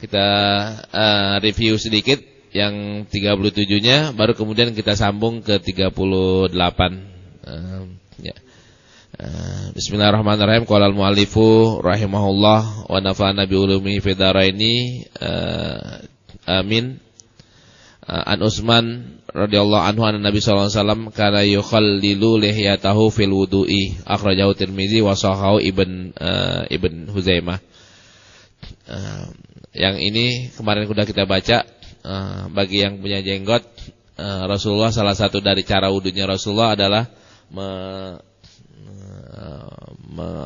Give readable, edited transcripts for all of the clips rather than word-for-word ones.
Kita review sedikit yang 37-nya, baru kemudian kita sambung ke 38. Ya. Bismillahirrahmanirrahim. Qala al-muallifu rahimahullah wa nafa'ana bi ulumihi fid dharaini. Amin. An Utsman radhiyallahu anhu anna Nabi sallallahu alaihi wasallam kana yukhallilu lihyatahu fil wudu'i. Akhrajahu Tirmizi wa sahahu Ibn Huzaimah. Yang ini kemarin sudah kita baca. Bagi yang punya jenggot, Rasulullah, salah satu dari cara wudunya Rasulullah adalah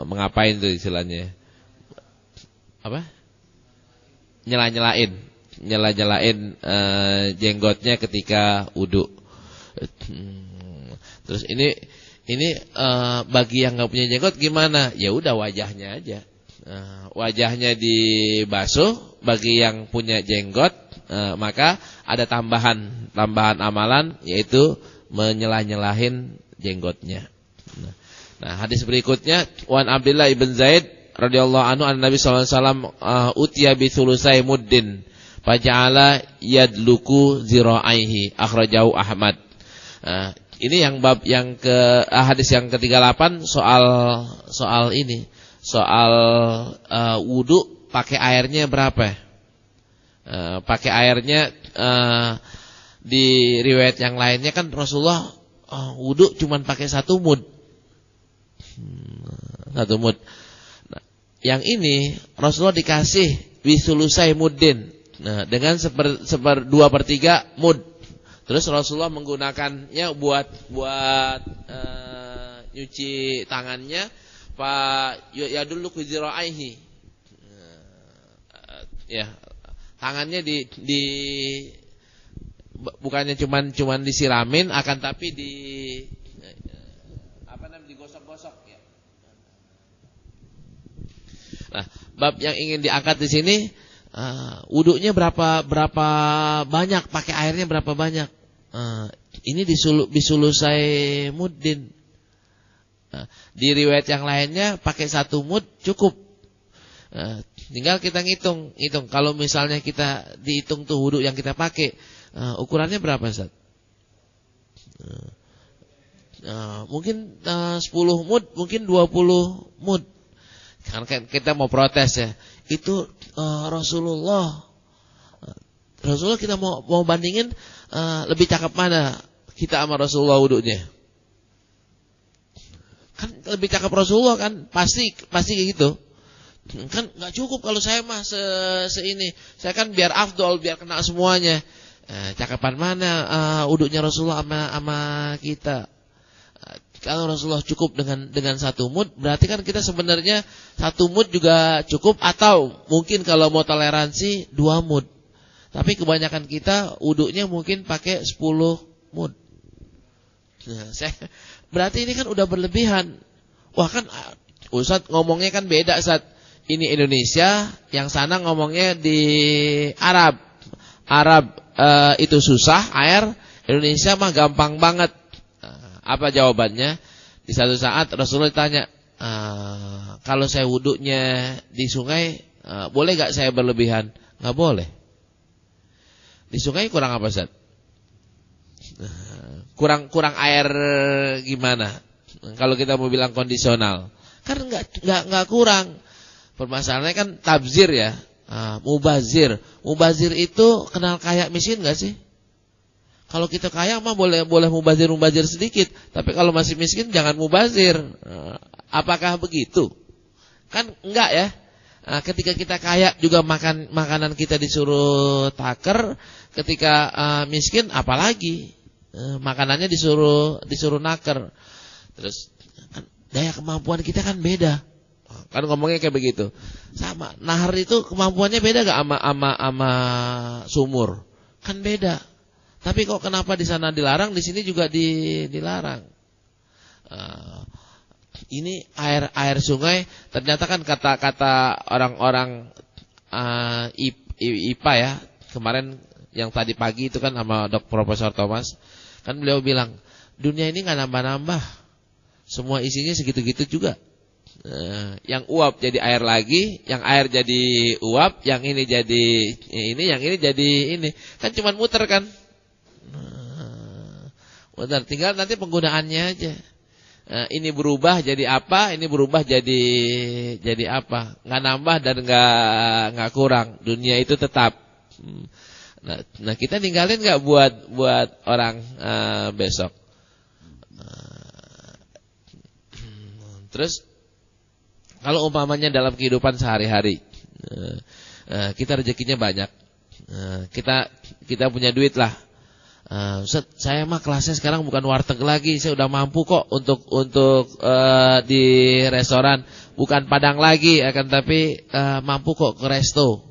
mengapain itu istilahnya? Apa? Nyela-nyelain jenggotnya ketika wudu. Terus ini bagi yang nggak punya jenggot gimana? Ya udah wajahnya aja. Wajahnya dibasuh. Bagi yang punya jenggot, maka ada tambahan amalan, yaitu menyela-nyelahin jenggotnya. Nah, hadis berikutnya, Wan Abdullah ibn Zaid radhiyallahu anhu an Nabi sallallahu alaihi wasallam utiya bi thulusai muddin faja'ala yadluku zira'aihi, akhrajahu Ahmad. Ini yang bab yang ke hadis yang ke-38 soal ini. Soal wudu pakai airnya berapa? Pakai airnya di riwayat yang lainnya kan Rasulullah wudu cuman pakai 1 mud. 1 mud. Nah, yang ini Rasulullah dikasih wisulusai muddin. Nah, dengan 2/3 mud. Terus Rasulullah menggunakannya buat nyuci tangannya, ya dulu kuziraihi. Ya, tangannya di bukannya cuman disiramin, akan tapi digosok-gosok ya. Nah, bab yang ingin diangkat di sini, wudunya berapa banyak, pakai airnya berapa banyak. Ini bisulusai muddin. Di riwayat yang lainnya pakai 1 mud cukup. Tinggal kita ngitung. Kalau misalnya kita dihitung tuh wudu yang kita pakai, ukurannya berapa, Ustaz? Mungkin 10 mud, mungkin 20 mud. Karena kita mau protes ya. Itu Rasulullah kita mau bandingin, lebih cakep mana kita sama Rasulullah wudunya? Kan lebih cakep Rasulullah kan, pasti kayak gitu. Kan nggak cukup kalau saya mah seini. Saya kan biar afdol, biar kena semuanya. Cakapan mana wudunya Rasulullah sama kita? Kalau Rasulullah cukup dengan 1 mud, berarti kan kita sebenarnya 1 mud juga cukup, atau mungkin kalau mau toleransi 2 mud. Tapi kebanyakan kita wudunya mungkin pakai 10 mud. Nah, berarti ini kan udah berlebihan. Wah, kan Ustaz ngomongnya kan beda, Ustaz. Ini Indonesia, yang sana ngomongnya di Arab. Itu susah air, Indonesia mah gampang banget. Apa jawabannya? Di satu saat Rasulullah tanya, kalau saya wudunya di sungai, boleh gak saya berlebihan? Gak boleh. Di sungai kurang apa, Ustaz? Kurang air gimana? Kalau kita mau bilang kondisional, kan nggak kurang. Permasalahannya kan tabzir ya, mubazir. Mubazir itu kenal kaya miskin nggak sih? Kalau kita kaya mah boleh mubazir sedikit, tapi kalau masih miskin jangan mubazir. Apakah begitu? Kan enggak ya. Ketika kita kaya juga makanan kita disuruh taker, ketika miskin apalagi makanannya disuruh naker. Terus kan daya kemampuan kita kan beda. Kan ngomongnya kayak begitu. Sama, nahar itu kemampuannya beda gak sama sumur? Kan beda. Tapi kok kenapa di sana dilarang, di sini juga dilarang? Ini air sungai, ternyata kan kata orang-orang IPA ya, kemarin yang tadi pagi itu kan sama Profesor Thomas, kan beliau bilang dunia ini nggak nambah-nambah, semua isinya segitu-gitu juga. Yang uap jadi air lagi, yang air jadi uap, yang ini jadi ini, yang ini jadi ini. Kan cuma muter kan. Muter, tinggal nanti penggunaannya aja. Ini berubah jadi apa, ini berubah jadi apa. Nggak nambah dan nggak kurang. Dunia itu tetap. Nah kita ninggalin nggak buat orang besok. Terus kalau umpamanya dalam kehidupan sehari-hari, kita rezekinya banyak, kita punya duit lah. Ustaz, saya mah kelasnya sekarang bukan warteg lagi, saya udah mampu kok untuk di restoran, bukan Padang lagi, akan tapi mampu kok ke resto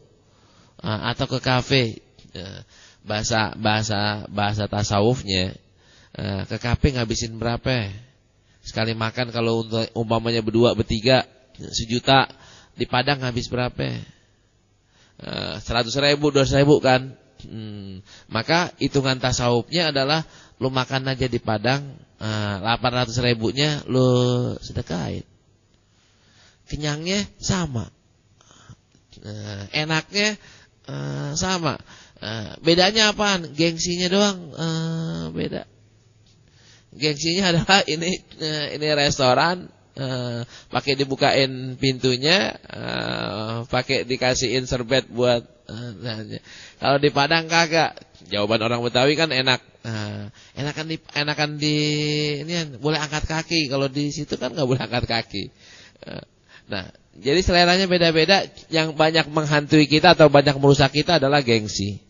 atau ke kafe. Bahasa tasawufnya, ke kafe ngabisin berapa? Sekali makan kalau untuk umpamanya berdua bertiga 1 juta, di Padang habis berapa? 100.000, 200.000 kan? Maka hitungan tasawufnya adalah lu makan aja di Padang, 800.000-nya lu sedekahin. Kenyangnya sama, enaknya sama. Bedanya apaan? Gengsinya doang beda. Gengsinya adalah ini restoran, pakai dibukain pintunya, pakai dikasihin serbet buat. Kalau di Padang kagak. Jawaban orang Betawi kan enak. Enakan di ini boleh angkat kaki. Kalau di situ kan nggak boleh angkat kaki. Nah, jadi seleranya beda-beda. Yang banyak menghantui kita atau banyak merusak kita adalah gengsi.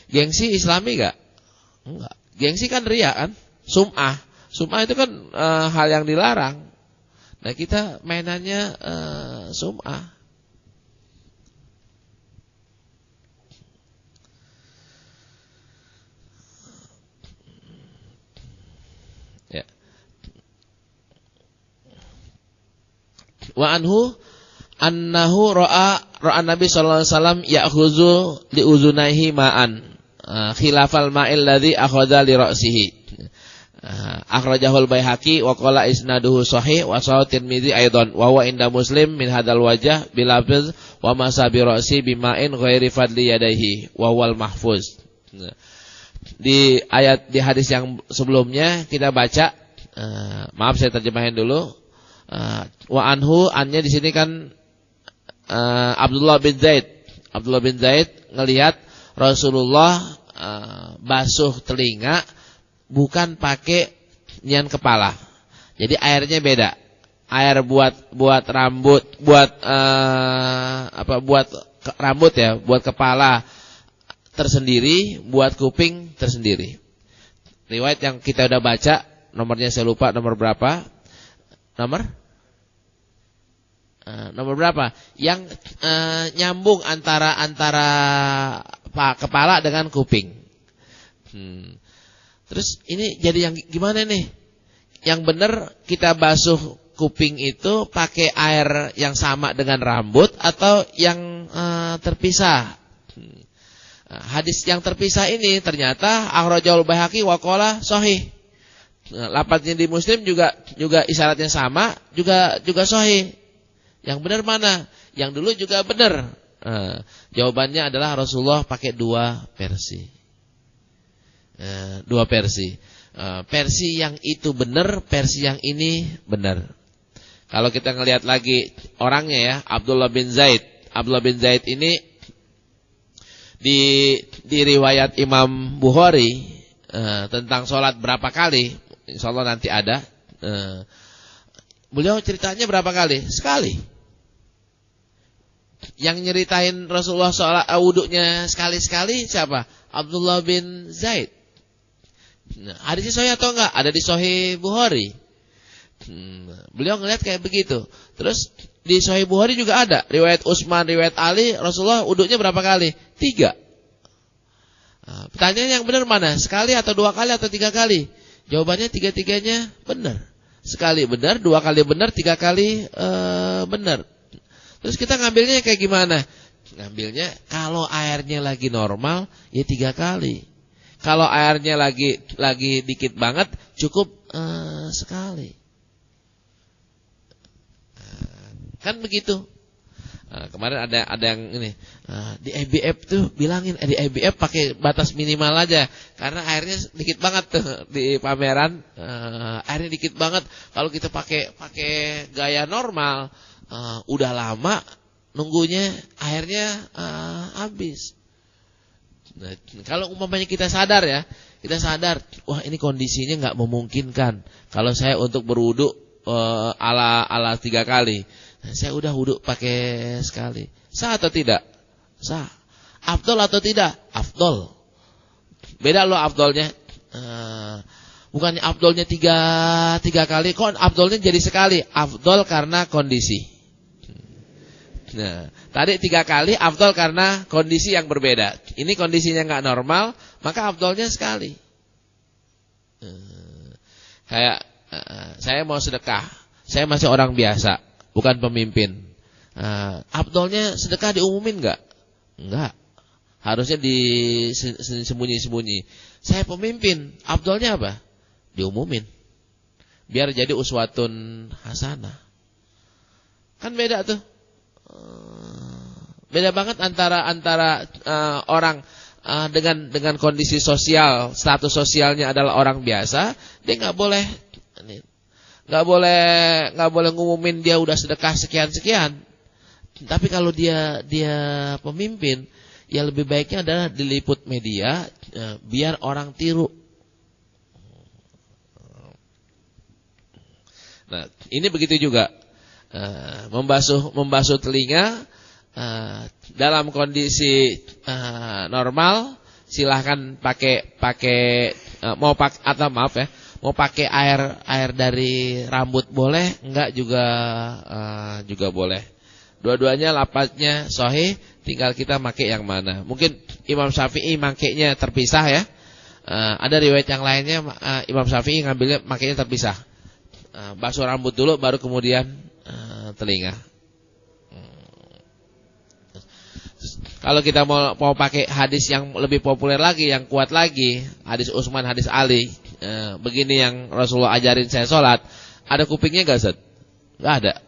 Gengsi Islami nggak? Enggak. Gengsi kan riya kan, sum'ah. Sum'ah itu kan hal yang dilarang. Nah kita mainannya sum'ah. Ya. Wa anhu annahu ra'a Nabi sallallahu alaihi wasallam ya'khuzu li uzunaihi ma'an khilafal ma'il ladzi akhadha li ra'sihi. Akhrajahul Baihaqi wa qala isnaduhu sahih wa sahahu Tirmidzi aidan wa huwa inda Muslim min hadal wajh bilafz wa masabi ra'si bima'in ghairi fadli yadayhi wa huwal mahfuz. Di hadis yang sebelumnya kita baca, maaf saya terjemahin dulu. Wa anhu, annya di sini kan Abdullah bin Zaid ngelihat Rasulullah basuh telinga bukan pakai nyian kepala. Jadi airnya beda. Air buat rambut, buat rambut ya, buat kepala tersendiri, buat kuping tersendiri. Riwayat yang kita udah baca, nomornya saya lupa nomor berapa? Nomor berapa? Yang nyambung antara kepala dengan kuping. Terus ini jadi yang gimana nih? Yang benar kita basuh kuping itu pakai air yang sama dengan rambut atau yang terpisah? Hadis yang terpisah ini ternyata akhrajahul Baihaqi wa qala sahih. Lafadznya di Muslim juga isyaratnya sama, juga sahih. Yang benar mana? Yang dulu juga benar. Jawabannya adalah Rasulullah pakai dua versi. Versi yang itu benar, versi yang ini benar. Kalau kita ngelihat lagi orangnya ya, Abdullah bin Zaid ini di riwayat Imam Bukhari tentang sholat berapa kali, insyaallah nanti ada. Beliau ceritanya berapa kali? Sekali. Yang nyeritain Rasulullah sholat wudunya sekali-sekali siapa? Abdullah bin Zaid. Hadisnya sahih atau enggak? Ada di Sahih Bukhari. Beliau ngelihat kayak begitu. Terus di Sahih Bukhari juga ada riwayat Utsman, riwayat Ali, Rasulullah wudunya berapa kali? 3. Pertanyaan yang benar mana? Sekali atau 2 kali atau 3 kali? Jawabannya 3-tiganya benar. Sekali benar, 2 kali benar, 3 kali benar. Terus kita ngambilnya kayak gimana? Ngambilnya kalau airnya lagi normal ya 3 kali. Kalau airnya lagi dikit banget cukup sekali. Kan begitu. Kemarin ada yang ini di IBF tuh bilangin di IBF pakai batas minimal aja karena airnya dikit banget tuh di pameran, airnya dikit banget. Kalau kita pakai gaya normal, udah lama nunggunya airnya habis. Nah, kalau umpamanya kita sadar, wah ini kondisinya nggak memungkinkan. Kalau saya untuk berwudu ala 3 kali. Saya udah wudhu pakai sekali. Sah atau tidak? Sah. Afdol atau tidak? Afdol. Beda loh afdolnya. Bukannya afdolnya tiga kali, kok afdolnya jadi sekali? Afdol karena kondisi. Nah, tadi 3 kali afdol karena kondisi yang berbeda. Ini kondisinya nggak normal, maka afdolnya sekali. Kayak saya mau sedekah, saya masih orang biasa. Bukan pemimpin. Afdolnya sedekah diumumin enggak? Enggak. Harusnya disembunyi-sembunyi. Saya pemimpin, afdolnya apa? Diumumin. Biar jadi uswatun hasanah. Kan beda tuh. Beda banget antara orang dengan kondisi sosial, status sosialnya adalah orang biasa, dia enggak boleh ngumumin dia udah sedekah sekian. Tapi kalau dia pemimpin, ya lebih baiknya adalah diliput media biar orang tiru. Nah, ini begitu juga. Membasuh telinga dalam kondisi normal silahkan pakai mau pakai air dari rambut boleh, enggak juga boleh. Dua-duanya lafaznya sahih, tinggal kita pakai yang mana. Mungkin Imam Syafi'i makainya terpisah ya. Ada riwayat yang lainnya Imam Syafi'i ngambilnya makainya terpisah. Basuh rambut dulu baru kemudian telinga. Kalau kita mau pakai hadis yang lebih populer lagi, yang kuat lagi, hadis Utsman, hadis Ali, begini yang Rasulullah ajarin saya sholat, ada kupingnya gak Ustaz? Gak ada.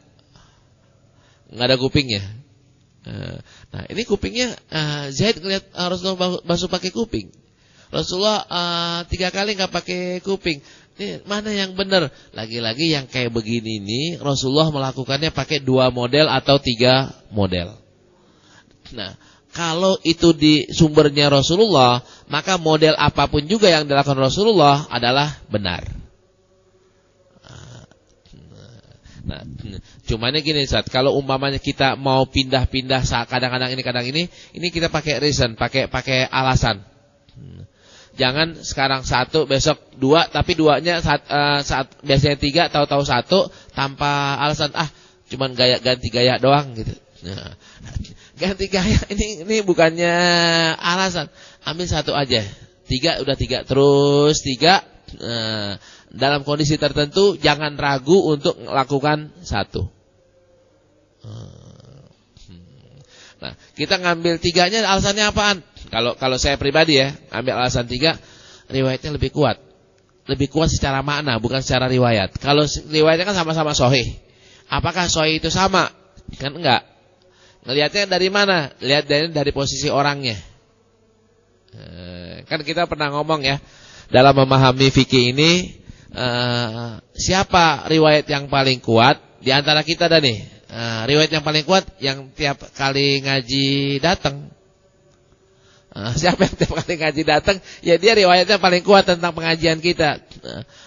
Gak ada kupingnya. Nah ini kupingnya Zaid ngeliat Rasulullah basuh pakai kuping. Rasulullah 3 kali gak pakai kuping. Ini mana yang benar? Lagi-lagi yang kayak begini nih Rasulullah melakukannya pakai 2 model atau 3 model. Nah, kalau itu di sumbernya Rasulullah, maka model apapun juga yang dilakukan Rasulullah adalah benar. Nah, cumannya gini Ustaz, kalau umpamanya kita mau pindah-pindah kadang-kadang ini kita pakai reason, pakai alasan. Jangan sekarang 1, besok 2, tapi 2-nya saat biasanya 3, tahu-tahu 1 tanpa alasan. Cuman ganti gaya doang gitu. Nah, ganti gaya ini bukannya alasan. Ambil 1 aja. 3 udah 3 terus 3. Dalam kondisi tertentu jangan ragu untuk melakukan 1. Nah, kita ngambil 3-nya alasannya apaan? Kalau saya pribadi ya, ambil alasan 3, riwayatnya lebih kuat. Lebih kuat secara makna, bukan secara riwayat. Kalau riwayatnya kan sama-sama sahih. Apakah sahih itu sama? Kan enggak. Ngelihatnya dari mana? Lihat dari posisi orangnya. Kan kita pernah ngomong ya, dalam memahami fikih ini, siapa riwayat yang paling kuat di antara kita dah nih? Riwayat yang paling kuat yang tiap kali ngaji datang. Siapa yang tiap kali ngaji datang, ya dia riwayatnya paling kuat tentang pengajian kita.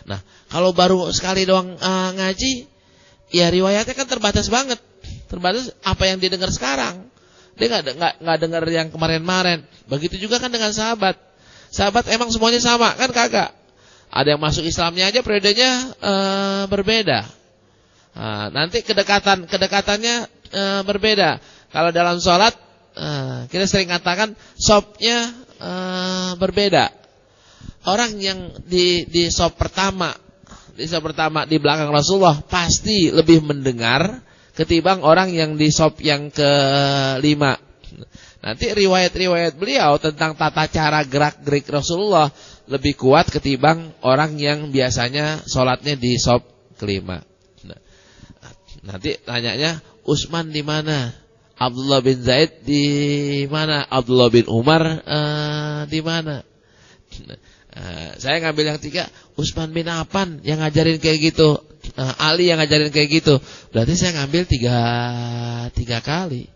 Nah, kalau baru sekali doang ngaji, ya riwayatnya kan terbatas banget. Terbatas apa yang didengar sekarang. Dia nggak dengar yang kemarin-kemarin. Begitu juga kan dengan sahabat. Sahabat emang semuanya sama kan kagak. Ada yang masuk Islamnya aja periodenya berbeda. Nanti kedekatannya berbeda. Kalau dalam sholat kita sering katakan shopnya berbeda. Orang yang di shop pertama di belakang Rasulullah pasti lebih mendengar ketimbang orang yang di shop yang ke-5. Nanti riwayat-riwayat beliau tentang tata cara gerak-gerik Rasulullah lebih kuat ketimbang orang yang biasanya sholatnya di shop ke-5. Nanti tanyanya, Utsman di mana? Abdullah bin Zaid di mana? Abdullah bin Umar di mana? Saya ngambil yang 3, Utsman bin Affan yang ngajarin kayak gitu, Ali yang ngajarin kayak gitu. Berarti saya ngambil 3 kali.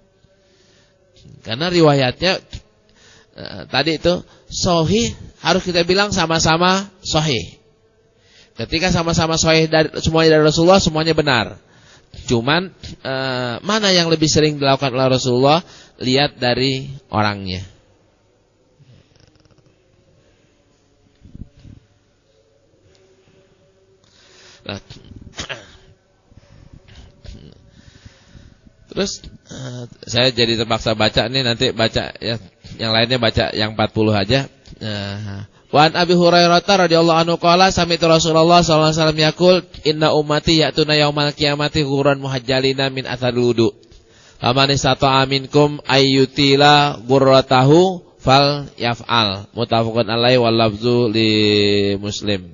Karena riwayatnya tadi itu sahih, harus kita bilang sama-sama sahih. Ketika sama-sama sahih semuanya dari Rasulullah, semuanya benar. Cuman mana yang lebih sering dilakukan oleh Rasulullah, lihat dari orangnya. Nah, terus saya jadi terpaksa baca nih, nanti baca yang lainnya, baca yang 40 aja. Wa an Abi Hurairah radhiyallahu anhu qala sami'tu Rasulullah sallallahu alaihi wasallam yaqul inna ummati ya'tuna yaumal qiyamati ghurran muhajjalina min atharil wudu. Faman istata'a minkum ayyutila ghurratahu fal yaf'al. Muttafaqun alaihi wal lafzu li Muslim.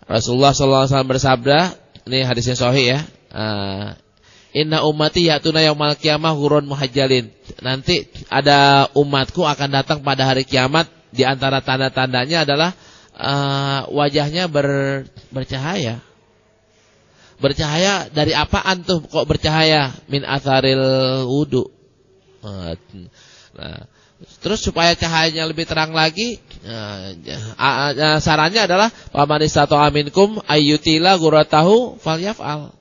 Rasulullah sallallahu alaihi wasallam bersabda, ini hadisnya sahih ya. Inna ummati ya'tuna yaumal qiyamah ghurran muhajjalin. Nanti ada umatku akan datang pada hari kiamat, di antara tanda-tandanya adalah wajahnya bercahaya. Bercahaya dari apaan tuh kok bercahaya? Min atharil wudu. Nah, terus supaya cahayanya lebih terang lagi, sarannya adalah faman istata'a minkum ayyutila ghurratahu falyaf'al.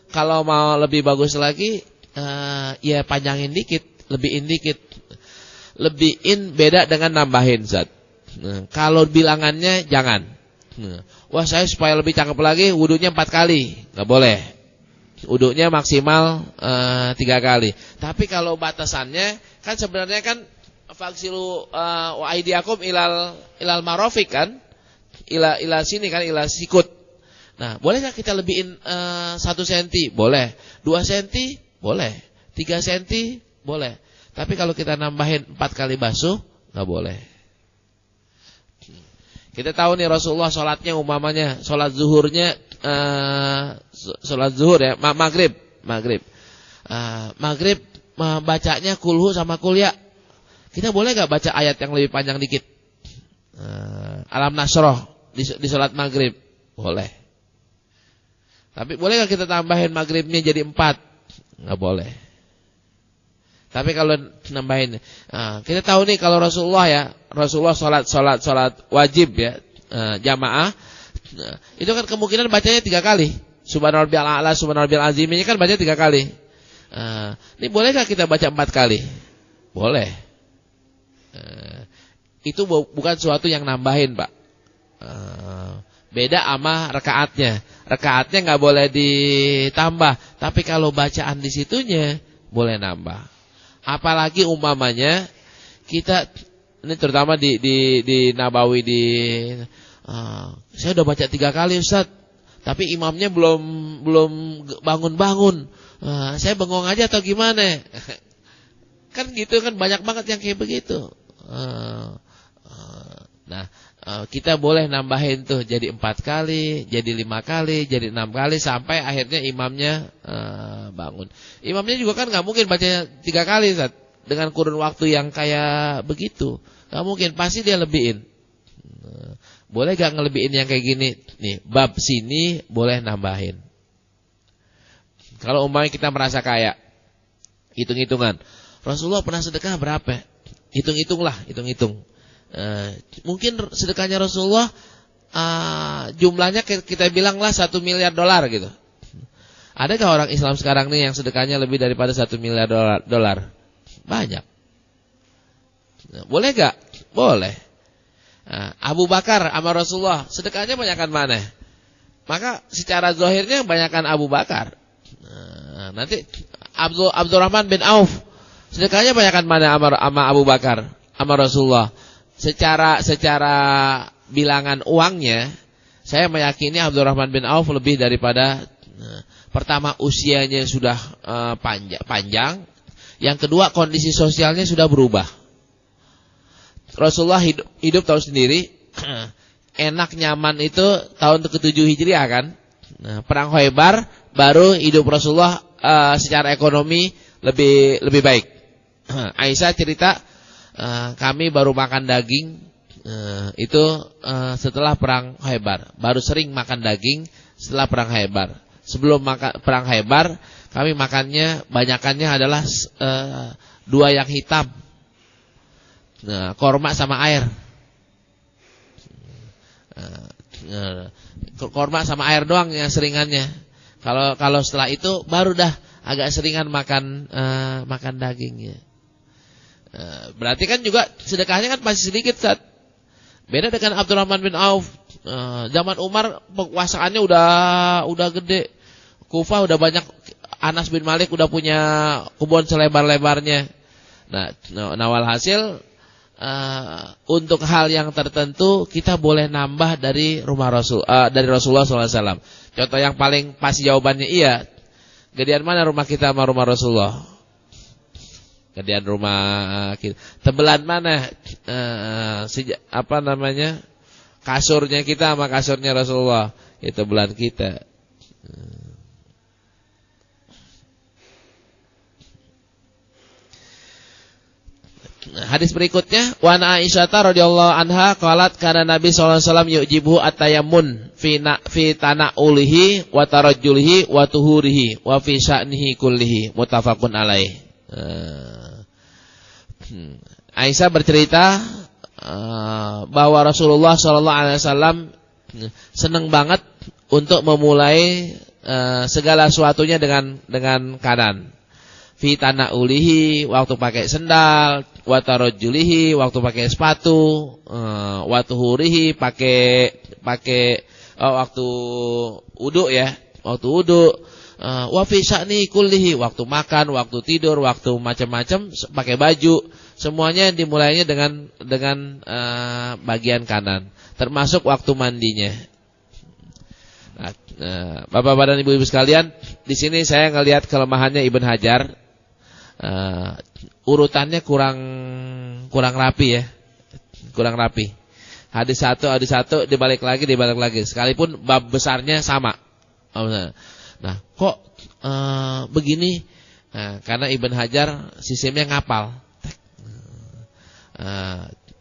Kalau mau lebih bagus lagi, ya panjangin dikit, lebihin dikit. Lebihin beda dengan nambahin, Zat. Kalau bilangannya jangan. Wah, saya supaya lebih cakep lagi, wudunya 4 kali. Nggak boleh. Wudunya maksimal 3 kali. Tapi kalau batasannya, kan sebenarnya kan faksilu wa aidiakum ilal marafiq kan? Ila sini kan, ila sikut. Nah, bolehkah kita lebihin 1 senti? Boleh. 2 senti? Boleh. 3 senti? Boleh. Tapi kalau kita nambahin 4 kali basuh, nggak boleh. Kita tahu nih Rasulullah sholatnya umpamanya, sholat zuhurnya, sholat zuhur ya, maghrib. Maghrib bacanya kulhu sama kulya. Kita boleh nggak baca ayat yang lebih panjang dikit? Alam Nasroh di sholat maghrib? Boleh. Tapi boleh nggak kita tambahin maghribnya jadi 4? Nggak boleh. Tapi kalau nambahin, kita tahu nih kalau Rasulullah sholat wajib ya, jamaah, itu kan kemungkinan bacanya 3 kali. Subhanarabbiyal a'la, subhanarabbiyal azim, ini kan bacanya 3 kali. Ini boleh nggak kita baca 4 kali? Boleh. Itu bukan suatu yang nambahin, Pak. Beda sama rakaatnya. Rakaatnya nggak boleh ditambah, tapi kalau bacaan di situnya boleh nambah. Apalagi umpamanya kita ini terutama di Nabawi saya udah baca 3 kali Ustaz, tapi imamnya belum bangun-bangun. Saya bengong aja atau gimana? Kan gitu kan, banyak banget yang kayak begitu. Nah, kita boleh nambahin tuh jadi 4 kali, jadi 5 kali, jadi 6 kali, sampai akhirnya imamnya bangun. Imamnya juga kan gak mungkin bacanya 3 kali Ustaz, dengan kurun waktu yang kayak begitu. Gak mungkin, pasti dia lebihin. Boleh gak ngelebihin yang kayak gini? Nih, bab sini boleh nambahin. Kalau umpamanya kita merasa kaya, hitung-hitungan, Rasulullah pernah sedekah berapa? Hitung-hitunglah, hitung-hitung. Mungkin sedekahnya Rasulullah jumlahnya kita bilanglah $1 miliar gitu. Adakah orang Islam sekarang nih yang sedekahnya lebih daripada $1 miliar? Banyak. Boleh gak? Boleh. Abu Bakar sama Rasulullah sedekahnya banyakkan mana? Maka secara zahirnya banyakkan Abu Bakar. Nanti Abdurrahman bin Auf sedekahnya banyakkan mana sama Abu Bakar sama Rasulullah? Secara bilangan uangnya, saya meyakini Abdurrahman bin Auf lebih daripada, pertama usianya sudah panjang, yang kedua kondisi sosialnya sudah berubah. Rasulullah hidup tahu sendiri, enak nyaman itu tahun ke-7 Hijriah kan, Nah, perang Khaybar baru hidup Rasulullah secara ekonomi lebih baik. Aisyah cerita, kami baru makan daging itu setelah perang Khaybar. Baru sering makan daging setelah perang Khaybar. Sebelum perang Khaybar, kami makannya banyakannya adalah 2 yang hitam. Nah, korma sama air. Korma sama air doang yang seringannya. Kalau setelah itu baru dah agak seringan makan dagingnya. Berarti kan juga sedekahnya kan masih sedikit, Ustaz. Beda dengan Abdurrahman bin Auf. Zaman Umar kekuasaannya udah gede. Kufah udah banyak. Anas bin Malik udah punya kebun selebar-lebarnya. Nah, walhasil untuk hal yang tertentu kita boleh nambah dari rumah dari Rasulullah SAW. Contoh yang paling pas jawabannya iya. Gedean mana rumah kita sama rumah Rasulullah? Gedean rumah kita. Tebelan mana kasurnya kita sama kasurnya Rasulullah? Itu tebelan kita. Hadis berikutnya, wa Aisyah radhiyallahu anha qalat kana Nabi sallallahu alaihi wasallam yujibu at-tayammun fi tanaulihi wa tarajjulihi wa tuhurihi wa fi sya'nihi kullihi, muttafaqun alaih. Aisyah bercerita bahwa Rasulullah sallallahu alaihi wasallam senang banget untuk memulai segala sesuatunya dengan kanan. Fi tanaulihi, waktu pakai sendal, wa tarajjulihi, waktu pakai sepatu, wa tuhurihi, pakai waktu wudu ya, waktu wudu, wa fi sya'ni kullihi, waktu makan, waktu tidur, waktu macam-macam pakai baju, semuanya dimulainya dengan bagian kanan, termasuk waktu mandinya. Bapak-bapak dan ibu-ibu sekalian, di sini saya ngelihat kelemahannya Ibn Hajar. Urutannya kurang rapi ya. Kurang rapi. Hadis satu dibalik lagi sekalipun bab besarnya sama. Nah, kok begini? Karena Ibn Hajar sistemnya ngapal.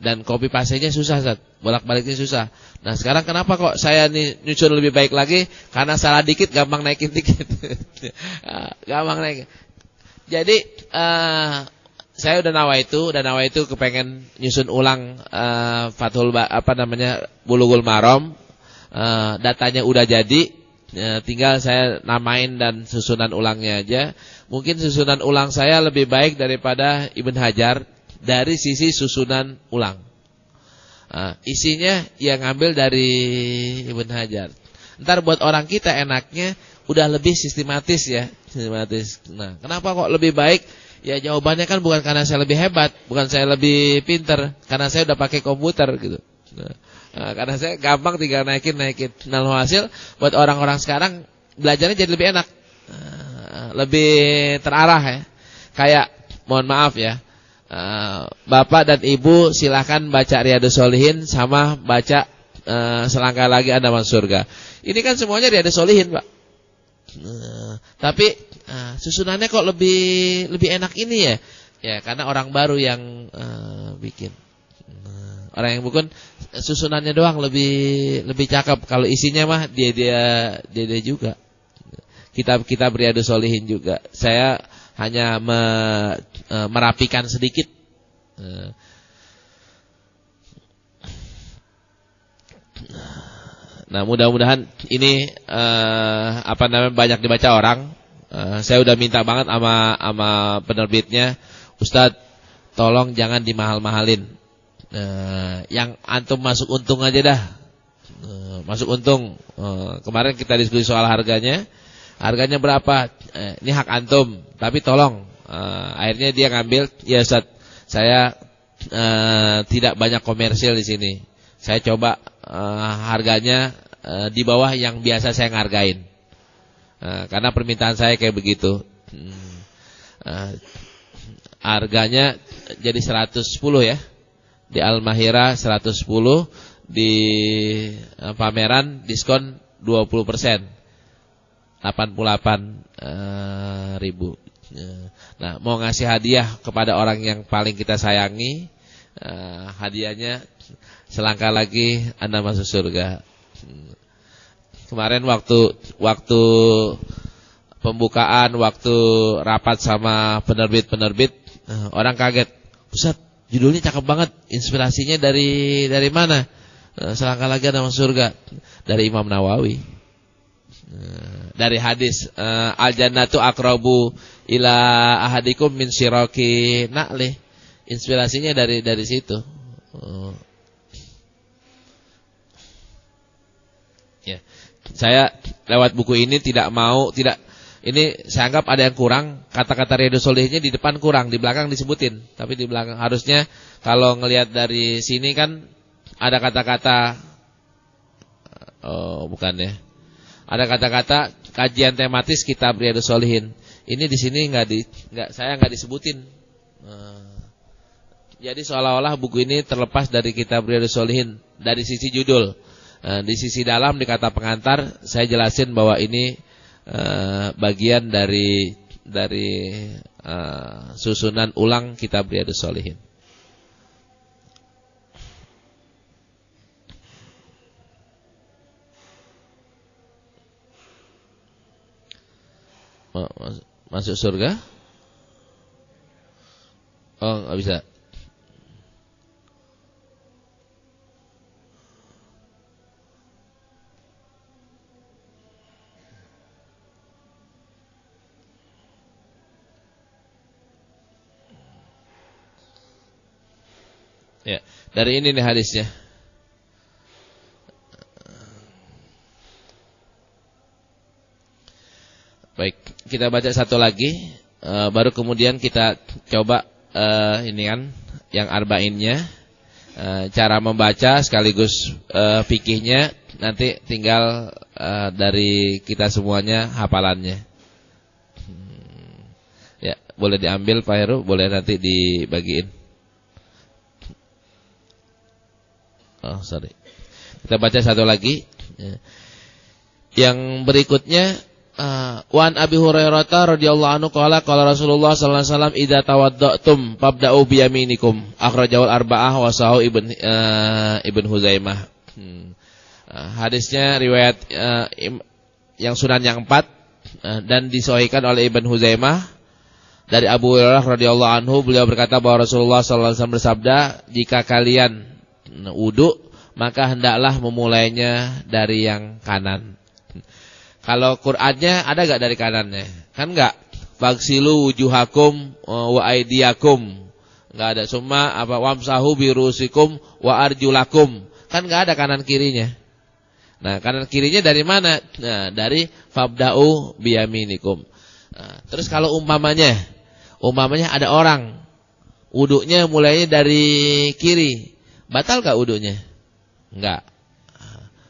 Dan copy paste-nya susah, Ustaz. Bolak-baliknya susah. Nah, sekarang kenapa kok saya nyusun lebih baik lagi? Karena salah dikit gampang naikin dikit. Gampang naikin. Jadi saya udah nawaitu kepengen nyusun ulang Bulughul Maram. Datanya udah jadi, tinggal saya namain dan susunan ulangnya aja. Mungkin susunan ulang saya lebih baik daripada Ibn Hajar dari sisi susunan ulang. Isinya yang ngambil dari Ibn Hajar. Ntar buat orang kita enaknya udah lebih sistematis ya, sistematis. Nah, kenapa kok lebih baik? Ya jawabannya kan bukan karena saya lebih hebat, bukan saya lebih pinter, karena saya udah pakai komputer gitu. Nah, karena saya gampang tinggal naikin. Nah, hasil buat orang-orang sekarang belajarnya jadi lebih enak, lebih terarah ya. Kayak mohon maaf ya, Bapak dan Ibu silahkan baca Riyadhus Shalihin sama baca selangkah lagi Anda masuk surga. Ini kan semuanya Riyadhus Shalihin, Pak. Tapi susunannya kok lebih enak ini ya? Ya karena orang baru yang bikin. Orang yang bukan susunannya doang lebih cakep. Kalau isinya mah dia juga. Kitab Riyadhus Shalihin juga. Saya hanya merapikan sedikit. Nah, mudah-mudahan ini banyak dibaca orang. Saya udah minta banget sama penerbitnya, Ustadz, tolong jangan dimahal-mahalin. Yang antum masuk untung aja dah. Masuk untung. Kemarin kita diskusi soal harganya. Harganya berapa? Ini hak antum, tapi tolong. Akhirnya dia ngambil, ya Ustadz, saya tidak banyak komersil di sini. Saya coba harganya di bawah yang biasa saya ngargain. Karena permintaan saya kayak begitu. Harganya jadi 110 ya. Di Al-Mahira 110, di pameran diskon 20%. 88.000. Nah, mau ngasih hadiah kepada orang yang paling kita sayangi, hadiahnya selangkah lagi Anda masuk surga. Kemarin waktu pembukaan, waktu rapat sama penerbit, orang kaget. Ustaz, judulnya cakep banget, inspirasinya dari mana? Selangkah lagi Anda masuk surga. Dari Imam Nawawi. Dari hadis al-jannatu aqrabu ila ahadikum min syiraki na'lih. Inspirasinya dari situ. Ya. Saya lewat buku ini ini saya anggap ada yang kurang, kata-kata Riyadhus Shalihin di depan kurang, di belakang disebutin. Tapi di belakang harusnya kalau ngelihat dari sini kan ada kata-kata bukan ya. Ada kata-kata kajian tematis kitab Riyadhus Shalihin. Ini di sini saya nggak disebutin. Jadi seolah-olah buku ini terlepas dari kitab Riyadhus Shalihin dari sisi judul. Di sisi dalam di kata pengantar saya jelasin bahwa ini bagian dari susunan ulang kitab Riyadhus Shalihin. Masuk surga? Oh, nggak bisa. Ya, dari ini nih hadisnya. Baik, kita baca satu lagi, baru kemudian kita coba ini kan yang arba'innya, cara membaca sekaligus fikihnya, nanti tinggal dari kita semuanya hafalannya. Ya, boleh diambil Pak Heru, boleh nanti dibagiin. Oh, sorry. Kita baca satu lagi. Yang berikutnya, Wan Abi Hurairah radhiyallahu anhu qala Rasulullah sallallahu alaihi wasallam idza tawadda'tum fabda'u bi yaminikum akhrajahu al-arba'ah wa sahu Ibn Huzaimah. Hadisnya riwayat yang sunan yang 4 dan disahihkan oleh Ibn Huzaimah dari Abu Hurairah radhiyallahu anhu, beliau berkata bahwa Rasulullah sallallahu alaihi wasallam bersabda, jika kalian wudu maka hendaklah memulainya dari yang kanan. Kalau Qur'annya ada gak dari kanannya? Kan enggak. Faghsilu wujuhakum wa aydiyakum. Enggak ada. Summa apa wamsahu birusikum wa arjulakum. Kan enggak ada kanan kirinya. Nah, kanan kirinya dari mana? Nah, dari fabda'u biyaminikum. Nah, terus kalau umpamanya ada orang wudunya mulainya dari kiri, batal gak wudunya? Enggak.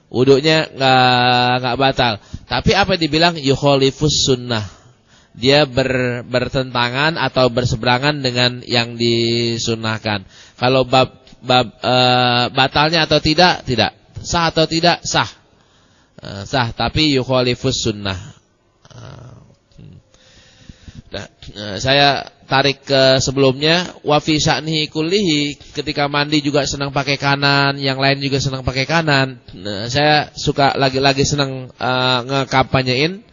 Wudunya enggak batal. Tapi apa dibilang yukhalifus sunnah? Dia bertentangan atau berseberangan dengan yang disunnahkan. Kalau batalnya atau tidak? Sah atau tidak? Sah. Sah, tapi yukhalifus sunnah. Saya tarik ke sebelumnya, wa fi sya'nihi kullihi, ketika mandi juga senang pakai kanan, yang lain juga senang pakai kanan. Saya suka lagi-lagi senang ngekampanyein,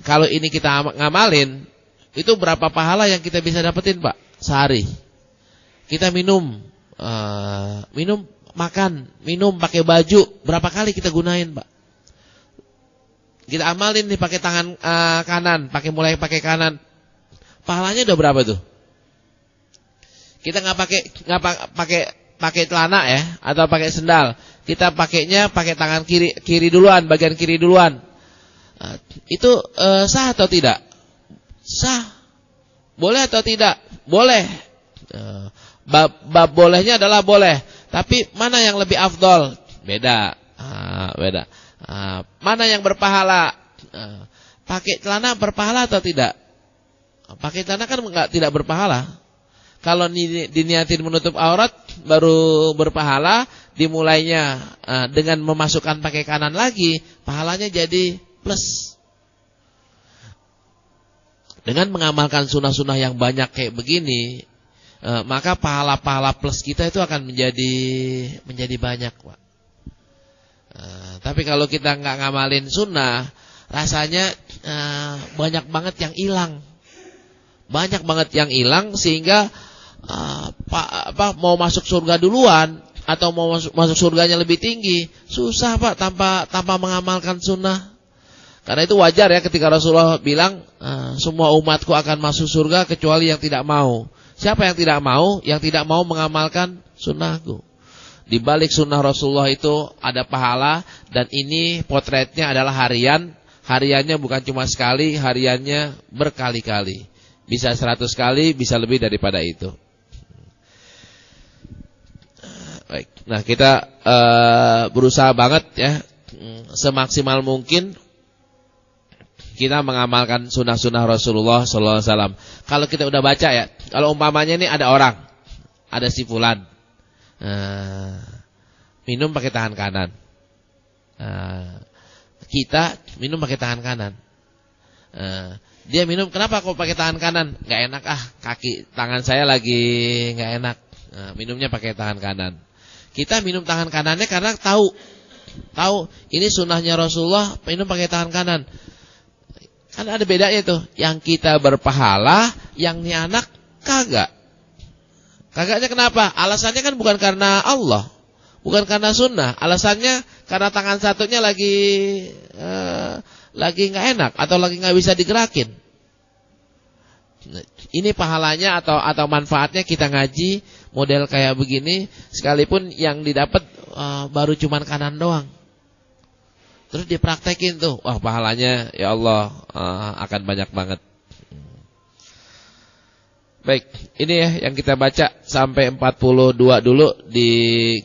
kalau ini kita ngamalin, itu berapa pahala yang kita bisa dapetin, Pak, sehari. Kita minum pakai baju, berapa kali kita gunain, Pak? Kita amalin nih pakai tangan kanan, mulai pakai kanan. Pahalanya udah berapa tuh? Kita nggak pakai celana ya, atau pakai sendal. Kita pakainya pakai tangan kiri duluan, bagian kiri duluan. Itu sah atau tidak? Sah. Boleh atau tidak? Boleh. Bab bolehnya adalah boleh. Tapi mana yang lebih afdol? Beda. Beda. Mana yang berpahala? Pakai celana berpahala atau tidak? Pakai celana kan tidak berpahala. Kalau diniatin menutup aurat baru berpahala, dimulainya dengan memasukkan pakai kanan lagi, pahalanya jadi plus. Dengan mengamalkan sunnah-sunnah yang banyak kayak begini, maka pahala-pahala plus kita itu akan menjadi banyak, Pak. Tapi kalau kita nggak ngamalin sunnah, rasanya banyak banget yang hilang. Banyak banget yang hilang sehingga mau masuk surga duluan atau mau masuk surganya lebih tinggi, susah, Pak, tanpa mengamalkan sunnah. Karena itu wajar ya ketika Rasulullah bilang semua umatku akan masuk surga kecuali yang tidak mau. Siapa yang tidak mau? Yang tidak mau mengamalkan sunnahku. Di balik sunnah Rasulullah itu ada pahala, dan ini potretnya adalah harian. Hariannya bukan cuma sekali, hariannya berkali-kali. Bisa 100 kali, bisa lebih daripada itu. Baik. Nah, kita berusaha banget ya, semaksimal mungkin kita mengamalkan sunnah-sunnah Rasulullah SAW. Kalau kita udah baca ya, kalau umpamanya ini ada orang, ada si fulan, minum pakai tangan kanan, kita minum pakai tangan kanan, dia minum, kenapa kok pakai tangan kanan? Gak enak, kaki tangan saya lagi gak enak, minumnya pakai tangan kanan. Kita minum tangan kanannya karena tahu ini sunnahnya Rasulullah, minum pakai tangan kanan. Kan ada bedanya tuh. Yang kita berpahala, yang nih anak kagak. Kagaknya kenapa? Alasannya kan bukan karena Allah, bukan karena sunnah. Alasannya karena tangan satunya lagi nggak enak atau lagi nggak bisa digerakin. Ini pahalanya atau manfaatnya kita ngaji model kayak begini, sekalipun yang didapat baru cuman kanan doang. Terus dipraktekin tuh, wah pahalanya ya Allah akan banyak banget. Baik, ini ya yang kita baca sampai 42 dulu di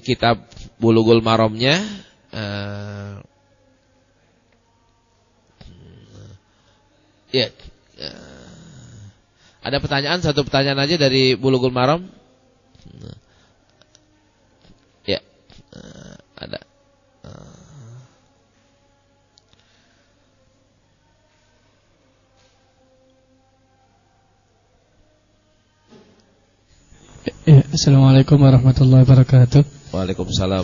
kitab Bulughul Maromnya. Ya, ada pertanyaan, satu pertanyaan aja dari Bulughul Maram. Ya, ada. Ya, Assalamualaikum warahmatullahi wabarakatuh. Waalaikumsalam.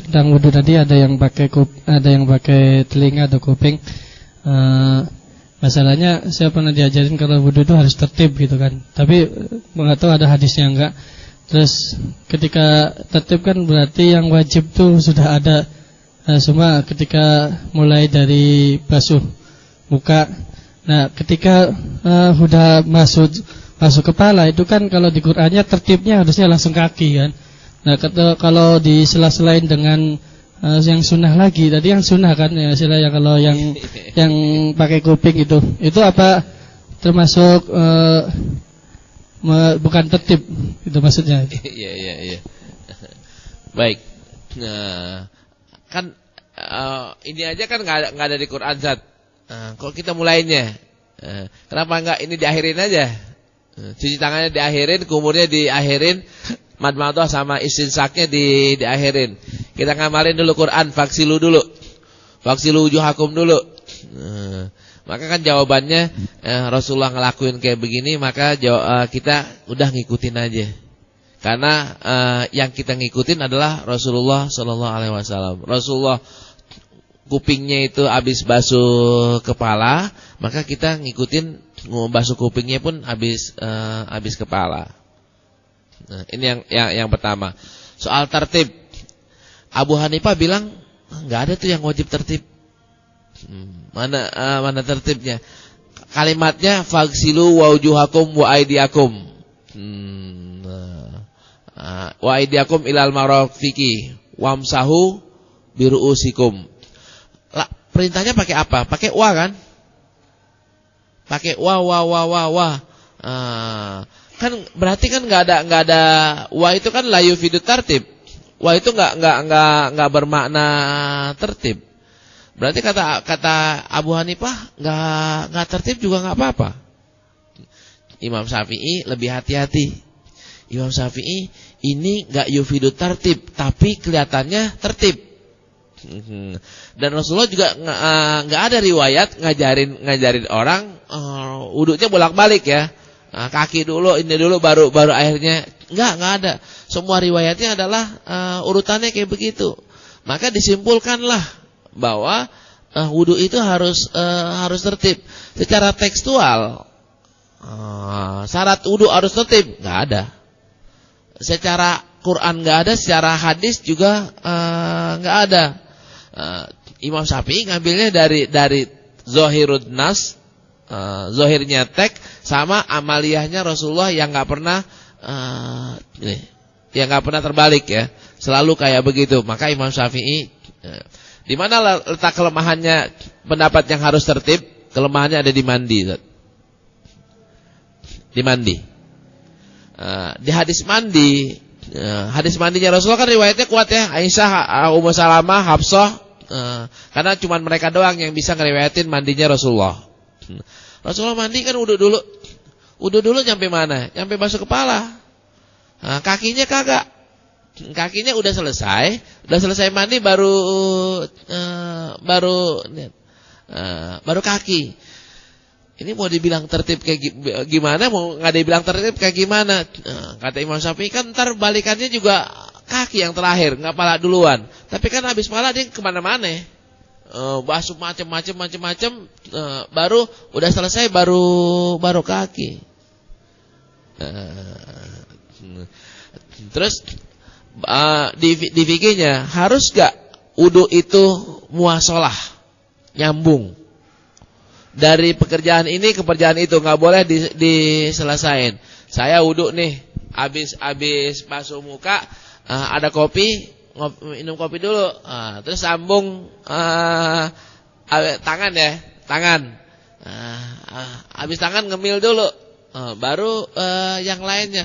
Tentang wudu tadi ada yang pakai telinga atau kuping. Masalahnya saya pernah diajarin kalau wudu itu harus tertib gitu kan. Tapi nggak tahu ada hadisnya enggak. Terus ketika tertib kan berarti yang wajib tuh sudah ada semua ketika mulai dari basuh muka. Nah, ketika sudah masuk kepala itu kan kalau di Qur'annya tertibnya harusnya langsung kaki kan. Nah, kalau di sela-selain dengan yang sunnah lagi, tadi yang sunnah kan ya, sila yang kalau yang pakai kuping itu apa termasuk bukan tertib itu maksudnya. Iya. Baik. Nah, kan ini aja kan nggak ada di Quran, Zat. Kalau kita mulainya, kenapa nggak ini diakhirin aja? Cuci tangannya diakhirin, kumurnya diakhirin, madmadah sama istinsaknya diakhirin. Kita ngamalin dulu Quran, faksilu dulu, faksilu wujuhakum dulu. Maka kan jawabannya Rasulullah ngelakuin kayak begini, maka kita udah ngikutin aja. Karena yang kita ngikutin adalah Rasulullah Sallallahu Alaihi Wasallam. Rasulullah kupingnya itu habis basuh kepala, maka kita ngikutin basuh kupingnya pun habis kepala. Nah, ini yang pertama. Soal tertib, Abu Hanifah bilang nggak ada tuh yang wajib tertib. Mana tertibnya? Kalimatnya faghsilu wujuhakum wa aydiyakum. Wa aydiyakum ilal marafiqi wamsahu biruusikum. Perintahnya pakai apa? Pakai wa kan? Pakai wa. Kan berarti kan nggak ada wa itu kan la yufidu tartib. Wa itu nggak bermakna tertib. Berarti kata Abu Hanifah nggak tertib juga nggak apa-apa. Imam Syafi'i lebih hati-hati. Imam Syafi'i ini nggak yufidu tartib, tapi kelihatannya tertib. Dan Rasulullah juga nggak ada riwayat ngajarin orang wudhunya bolak-balik ya. Kaki dulu, ini dulu, baru akhirnya. Nggak ada. Semua riwayatnya adalah urutannya kayak begitu. Maka disimpulkanlah bahwa wudhu itu harus tertib. Secara tekstual, syarat wudhu harus tertib, nggak ada. Secara Quran nggak ada, secara hadis juga nggak ada. Imam Syafi'i ngambilnya dari Zohirud Nas, zohirnya teks, sama amaliyahnya Rasulullah yang nggak pernah terbalik ya, selalu kayak begitu. Maka Imam Syafi'i, di mana letak kelemahannya pendapat yang harus tertib? Kelemahannya ada di mandi. Di mandi. Di hadis mandi. Hadis mandinya Rasulullah kan riwayatnya kuat ya. Aisyah, Ummu Salamah, Hafsah, karena cuma mereka doang yang bisa ngeriwayatin mandinya Rasulullah. Rasulullah mandi kan wudhu dulu nyampe mana? Nyampe basuh kepala. Kakinya kagak. Kakinya udah selesai mandi baru kaki. Ini mau dibilang tertib kayak gimana? Mau nggak dibilang tertib kayak gimana? Kata Imam Syafi'i kan ntar balikannya juga kaki yang terakhir, nggak pala duluan. Tapi kan habis pala dia kemana-mana. Basuh macem-macem, baru udah selesai baru kaki. Terus di fikihnya harus gak wudu itu muasalah, nyambung dari pekerjaan ini ke pekerjaan itu, nggak boleh diselesain. Saya wudu nih, habis basuh muka, ada kopi, minum kopi dulu, terus sambung tangan. Habis tangan ngemil dulu, baru yang lainnya.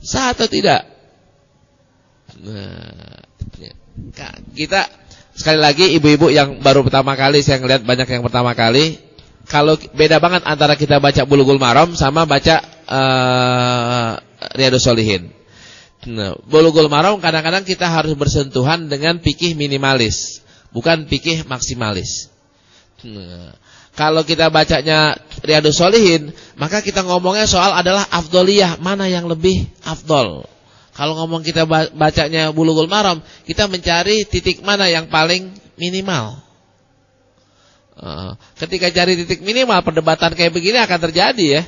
Sah atau tidak? Kita sekali lagi, ibu-ibu yang baru pertama kali, saya ngeliat banyak yang pertama kali. Kalau beda banget antara kita baca Bulughul Maram sama baca Riyadhus Shalihin. Bulughul Maram kadang-kadang kita harus bersentuhan dengan fikih minimalis, bukan fikih maksimalis. Kalau kita bacanya Riyadhus Shalihin, maka kita ngomongnya soal adalah afdoliyah, mana yang lebih afdol. Kalau ngomong kita bacanya Bulughul Maram, kita mencari titik mana yang paling minimal. Ketika cari titik minimal, perdebatan kayak begini akan terjadi ya.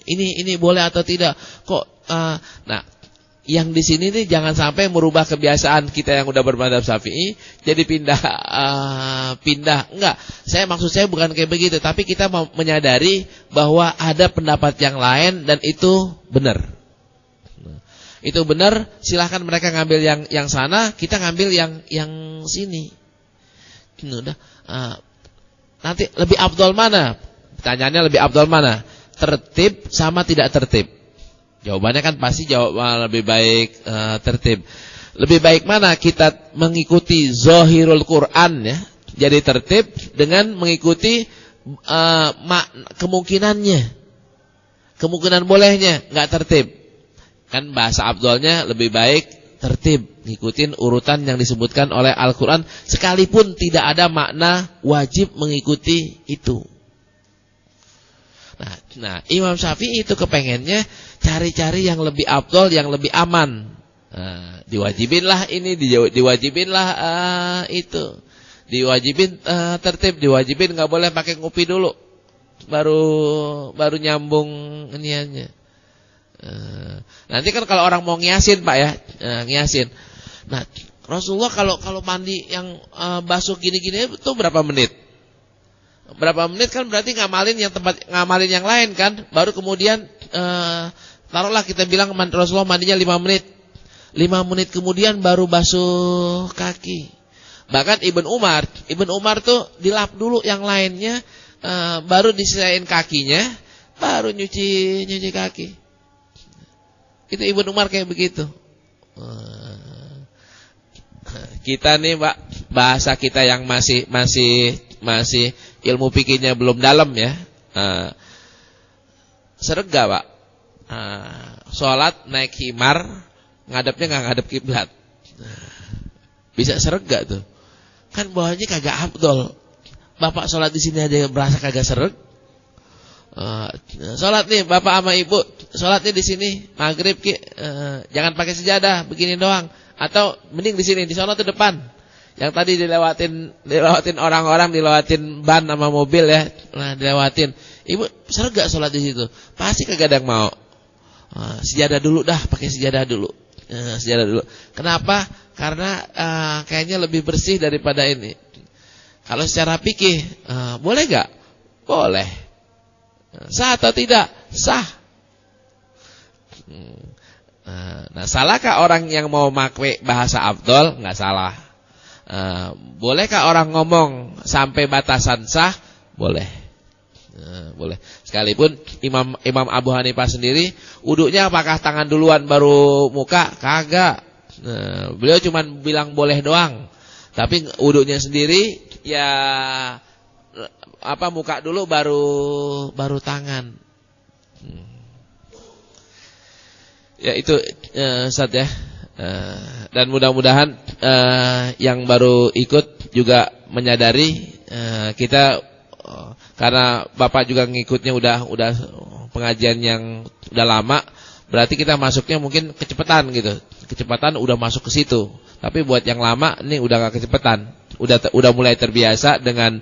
Ini boleh atau tidak? Nah, yang di sini nih jangan sampai merubah kebiasaan kita yang udah bermadzhab Syafi'i jadi pindah. Enggak, maksud saya bukan kayak begitu, tapi kita mau menyadari bahwa ada pendapat yang lain dan itu benar. Itu benar, silahkan mereka ngambil yang sana, kita ngambil yang sini. Udah. Nanti lebih afdol mana? Pertanyaannya lebih afdol mana? Tertib sama tidak tertib? Jawabannya kan pasti lebih baik tertib. Lebih baik mana kita mengikuti zahirul Quran ya, jadi tertib, dengan mengikuti kemungkinan bolehnya nggak tertib. Kan bahasa afdolnya lebih baik tertib, ngikutin urutan yang disebutkan oleh Al-Quran, sekalipun tidak ada makna wajib mengikuti itu. Nah, Imam Syafi'i itu kepengennya cari-cari yang lebih afdol, yang lebih aman. Diwajibinlah ini, diwajibinlah itu, diwajibin tertib, diwajibin nggak boleh pakai ngopi dulu, baru nyambung iniannya. Nanti kan kalau orang mau ngiasin Pak ya, ngiasin. Nah, Rasulullah kalau mandi yang basuh gini-gini itu berapa menit? Berapa menit kan berarti ngamalin yang lain kan. Baru kemudian taruhlah kita bilang Rasulullah mandinya 5 menit. 5 menit kemudian baru basuh kaki. Bahkan Ibn Umar tuh dilap dulu yang lainnya, baru diselain kakinya, baru nyuci kaki. Itu Ibnu Umar kayak begitu. Kita nih Pak, bahasa kita yang masih ilmu fikihnya belum dalam ya. Serega Pak. Sholat naik himar, ngadepnya nggak ngadep kiblat. Bisa seret gak tuh? Kan bawahnya kagak afdol. Bapak sholat di sini aja berasa kagak seret. Sholat nih bapak sama ibu, sholatnya di sini maghrib jangan pakai sejadah, begini doang. Atau mending di sini, di sana tuh depan. Yang tadi dilewatin orang-orang, dilewatin ban sama mobil ya, nah dilewatin. Ibu seret gak sholat di situ? Pasti kagak ada yang mau. Sejadah dulu dah, pakai sejadah dulu. Sejadah dulu. Kenapa? Karena kayaknya lebih bersih daripada ini. Kalau secara fikih boleh gak? Boleh. Sah atau tidak? Sah. Nah, salahkah orang yang mau make bahasa afdol? Nggak salah. Bolehkah orang ngomong sampai batasan sah? Boleh. Boleh. Sekalipun Imam Abu Hanifah sendiri, wudunya apakah tangan duluan baru muka? Kagak. Beliau cuma bilang boleh doang. Tapi wudunya sendiri ya muka dulu baru tangan. Ya itu Ustaz ya. Dan mudah-mudahan yang baru ikut juga menyadari kita karena Bapak juga ngikutnya udah pengajian yang udah lama, berarti kita masuknya mungkin kecepatan gitu. Kecepatan udah masuk ke situ. Tapi buat yang lama ini udah gak kecepatan. Udah mulai terbiasa dengan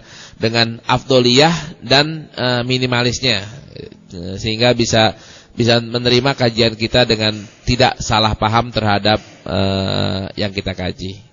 afdoliyah dan minimalisnya, sehingga bisa menerima kajian kita dengan tidak salah paham terhadap yang kita kaji.